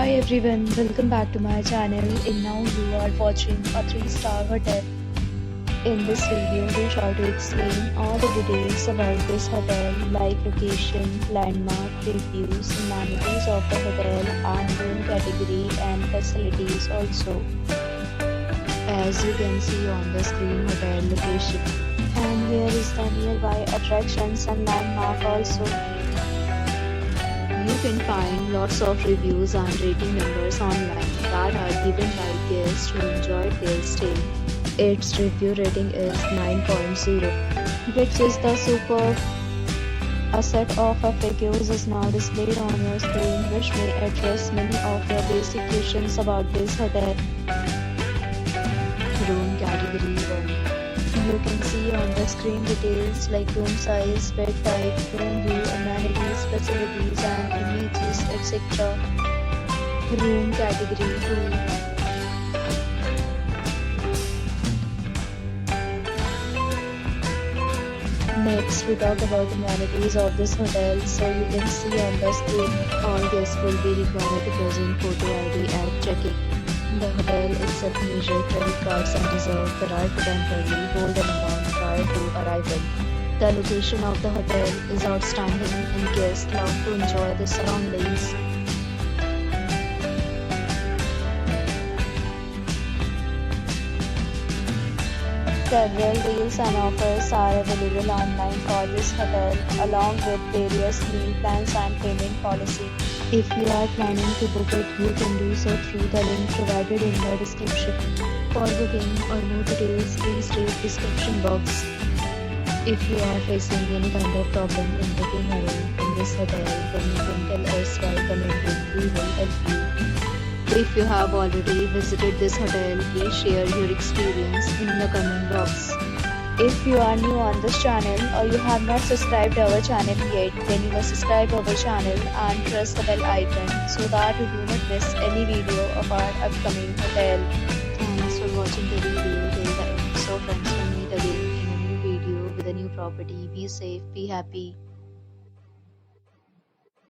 Hi everyone, welcome back to my channel, and now you are watching a 3-star hotel. In this video, we try to explain all the details about this hotel like location, landmark, reviews, amenities of the hotel and room category and facilities also. As you can see on the screen, hotel location. And here is the nearby attractions and landmark also. You can find lots of reviews and rating numbers online that are given by guests who enjoyed their stay. Its review rating is 9.0, which is the superb. A set of FAQs is now displayed on your screen, which may address many of your basic questions about this hotel. Room category 1. You can see on the screen details like room size, bed type, room view, amenities, facilities and images, etc. Room category 2. Next, we talk about amenities of this hotel. So you can see on the screen, all guests will be required to present photo ID at check-in. The hotel accepts major credit cards and reserves the right to temporarily hold an amount prior to arrival. The location of the hotel is outstanding and guests love to enjoy the surroundings. Several deals and offers are available online for this hotel, along with various meal plans and payment policy. If you are planning to book it, you can do so through the link provided in the description. For booking or more details, please read description box. If you are facing any kind of problem in booking a room in this hotel, then you can tell us by commenting. We will help you. If you have already visited this hotel, please share your experience in the comment box. If you are new on this channel or you have not subscribed our channel yet, then you must subscribe our channel and press the bell icon so that you do not miss any video of our upcoming hotel. Thanks for watching the video till the end. So friends, will meet again in a new video with a new property. Be safe, be happy.